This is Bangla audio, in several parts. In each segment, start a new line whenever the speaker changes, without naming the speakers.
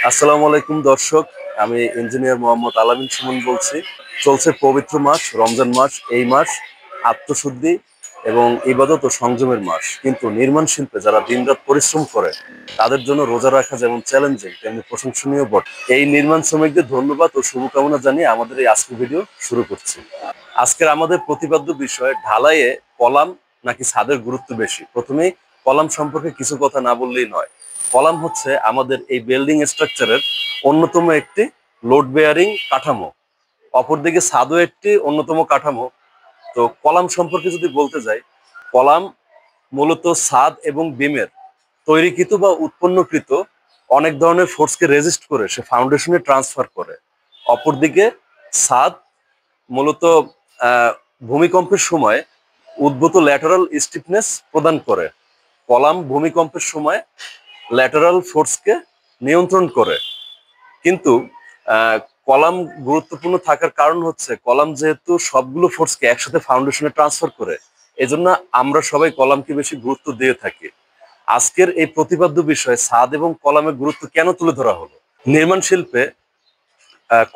আসসালামু আলাইকুম দর্শক, আমি ইঞ্জিনিয়ার মোহাম্মদ আলামিন সুমন বলছি। চলছে পবিত্র মাস রমজান মাস। এই মাস আত্মশুদ্ধি এবং ইবাদত ও সংযমের মাস, কিন্তু নির্মাণ শিল্পে যারা দিনরাত পরিশ্রম করে তাদের জন্য রোজা রাখা যেমন চ্যালেঞ্জিং তেমনি প্রশংসনীয় বটে। এই নির্মাণ শ্রমিকদের ধন্যবাদ ও শুভকামনা জানিয়ে আমাদের এই আজকের ভিডিও শুরু করছি। আজকের আমাদের প্রতিপাদ্য বিষয় ঢালাইয়ে কলাম নাকি ছাদের গুরুত্ব বেশি। প্রথমেই কলাম সম্পর্কে কিছু কথা না বললেই নয়। কলাম হচ্ছে আমাদের এই বিল্ডিং স্ট্রাকচারের অন্যতম একটি লোড বেয়ারিং কাঠামো। অপরদিকে ছাদও একটি অন্যতম কাঠামো। তো কলাম সম্পর্কে যদি বলতে যাই, কলাম মূলত ছাদ এবং বিমের তৈরিকৃত বা উৎপন্নকৃত অনেক ধরনের ফোর্সকে রেজিস্ট করে সে ফাউন্ডেশনে ট্রান্সফার করে। অপরদিকে ছাদ মূলত ভূমিকম্পের সময় উদ্ভূত ল্যাটারাল স্টিফনেস প্রদান করে। কলাম ভূমিকম্পের সময় ল্যাটারাল ফোর্সকে নিয়ন্ত্রণ করে। কিন্তু আহ, কলাম গুরুত্বপূর্ণ থাকার কারণ হচ্ছে কলাম যেহেতু সবগুলো ফোর্সকে একসাথে ফাউন্ডেশনে ট্রান্সফার করে, এজন্য আমরা সবাই কলামকে বেশি গুরুত্ব দিয়ে থাকি। আজকের এই প্রতিপাদ্য বিষয়ে ছাদ এবং কলামের গুরুত্ব কেন তুলে ধরা হলো। নির্মাণ শিল্পে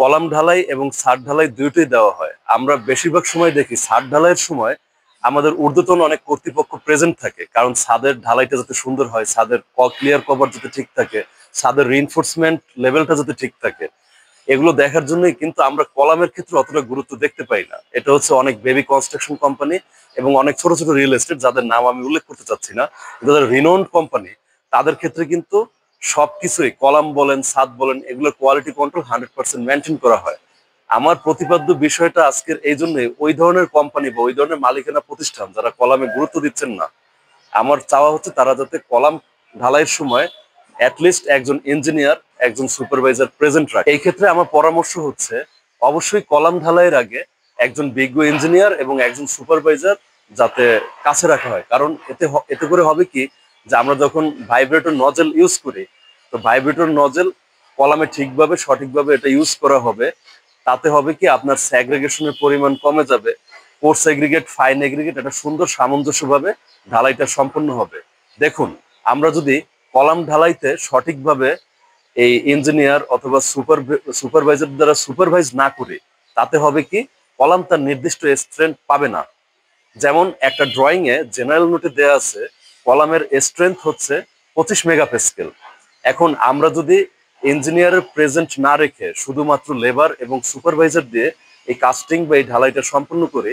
কলাম ঢালাই এবং ছাদ ঢালাই দুইটাই দেওয়া হয়। আমরা বেশিরভাগ সময় দেখি ছাদ ঢালাইয়ের সময় আমাদের ঊর্ধ্বতন অনেক কর্তৃপক্ষ প্রেজেন্ট থাকে, কারণ ছাদের ঢালাইটা যাতে সুন্দর হয়, ছাদের ক্লিয়ার কভার যাতে ঠিক থাকে, ছাদের রিইনফোর্সমেন্ট লেভেলটা যাতে ঠিক থাকে, এগুলো দেখার জন্যই। কিন্তু আমরা কলামের ক্ষেত্রে অতটা গুরুত্ব দেখতে পাই না। এটা হচ্ছে অনেক বেবি কনস্ট্রাকশন কোম্পানি এবং অনেক ছোট ছোট রিয়েল এস্টেট, যাদের নাম আমি উল্লেখ করতে চাচ্ছি না, যাদের রিনোন্ড কোম্পানি, তাদের ক্ষেত্রে কিন্তু সবকিছুই কলাম বলেন ছাদ বলেন এগুলোর কোয়ালিটি কন্ট্রোল 100% মেনটেন করা হয়। আমার প্রতিপাদ্য বিষয়টা আজকের এই জন্যই, ওই ধরনের কোম্পানি বা ওই ধরনের মালিকানা প্রতিষ্ঠান যারা কলামে গুরুত্ব দিচ্ছেন না, আমার চাওয়া হচ্ছে তারা যাতে কলাম ঢালাইয়ের সময় অ্যাটলিস্ট একজন ইঞ্জিনিয়ার, একজন সুপারভাইজার প্রেজেন্ট রাখে। এই ক্ষেত্রে আমার পরামর্শ হচ্ছে অবশ্যই কলাম ঢালাইয়ের আগে একজন বিজ্ঞ ইঞ্জিনিয়ার এবং একজন সুপারভাইজার যাতে কাছে রাখা হয়। কারণ এতে করে হবে কি, যে আমরা যখন ভাইব্রেটর নজেল ইউজ করি, তো ভাইব্রেটর নজেল কলামে ঠিকভাবে সঠিকভাবে এটা ইউজ করা হবে। তাতে হবে কি, আপনার স্যাগ্রিগেশনের পরিমাণ কমে যাবে। কোর্স এগ্রিগেট ফাইন এগ্রিগেট একটা সুন্দর সামঞ্জস্যভাবে ঢালাইটা সম্পন্ন হবে। দেখুন, আমরা যদি কলাম ঢালাইতে সঠিকভাবে এই ইঞ্জিনিয়ার অথবা সুপারভাইজার দ্বারা সুপারভাইজ না করি, তাতে হবে কি, কলাম তার নির্দিষ্ট স্ট্রেংথ পাবে না। যেমন একটা ড্রয়িং এ জেনারেল নোটে দেওয়া আছে কলামের স্ট্রেংথ হচ্ছে 25 মেগাপ্যাসকেল। এখন আমরা যদি ইঞ্জিনিয়ারের প্রেজেন্ট না রেখে শুধুমাত্র লেবার এবং সুপারভাইজার দিয়ে এই কাস্টিং বা এই ঢালাইটা সম্পূর্ণ করি,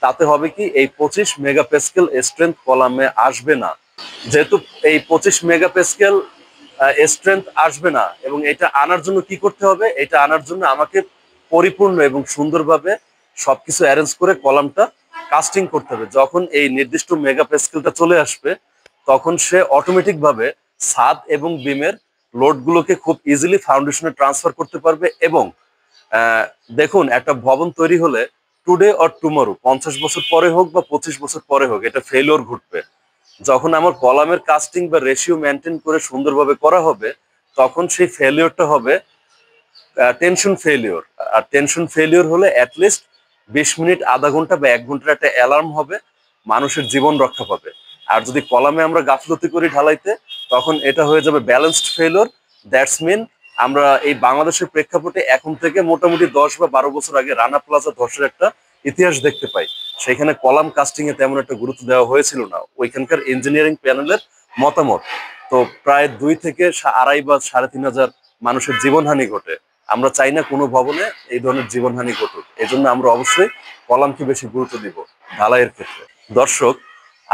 তাতে হবে কি, এই 25 মেগাপ্যাসকেল স্ট্রেংথ কলামে আসবে না। যেহেতু এই 25 মেগাপ্যাসকেল স্ট্রেংথ আসবে না, এবং এটা আনার জন্য কি করতে হবে, এটা আনার জন্য আমাকে পরিপূর্ণ এবং সুন্দরভাবে সবকিছু অ্যারেঞ্জ করে কলামটা কাস্টিং করতে হবে। যখন এই নির্দিষ্ট মেগাপ্যাসকেলটা চলে আসবে, তখন সে অটোমেটিক ভাবে ছাদ এবং বিমের লোডগুলোকে খুব ইজিলি ফাউন্ডেশনে ট্রান্সফার করতে পারবে। এবং দেখুন, একটা ভবন তৈরি হলে টুডে অর টুমরো, 50 বছর পরে হোক বা 25 বছর পরে হোক, এটা ফেলিওর ঘটবে। যখন আমার কলামের কাস্টিং বা রেশিও মেনটেন করে সুন্দরভাবে করা হবে, তখন সেই ফেলিওরটা হবে টেনশন ফেলিওর। আর টেনশন ফেলিওর হলে অ্যাটলিস্ট 20 মিনিট, আধা ঘন্টা বা 1 ঘন্টার একটা অ্যালার্ম হবে, মানুষের জীবন রক্ষা পাবে। আর যদি কলামে আমরা গাফলতি করি ঢালাইতে, তখন এটা হয়ে যাবে ব্যালেন্সড ফেলিওর। দ্যাটস মিন আমরা এই বাংলাদেশের প্রেক্ষাপটে এখন থেকে মোটামুটি 10 বা 12 বছর আগে রানা প্লাজা ধসের একটা ইতিহাস দেখতে পাই। সেখানে কলাম কাস্টিং এ তেমন একটা গুরুত্ব দেওয়া হয়েছিল না ওইখানকার ইঞ্জিনিয়ারিং প্যানেলের মতামত। তো প্রায় 2 থেকে 2.5 বা 3.5 হাজার মানুষের জীবনহানি ঘটে। আমরা চাই না কোনো ভবনে এই ধরনের জীবনহানি ঘটুক। এই জন্য আমরা অবশ্যই কলামকে বেশি গুরুত্ব দিব ঢালাইয়ের ক্ষেত্রে। দর্শক,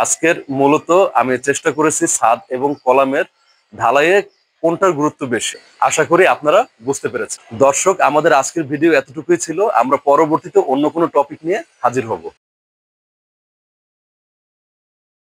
আজকের মূলত আমি চেষ্টা করেছি ছাদ এবং কলামের ঢালাইয়ে কোনটার গুরুত্ব বেশি। আশা করি আপনারা বুঝতে পেরেছেন। দর্শক, আমাদের আজকের ভিডিও এতটুকুই ছিল। আমরা পরবর্তীতে অন্য কোনো টপিক নিয়ে হাজির হব।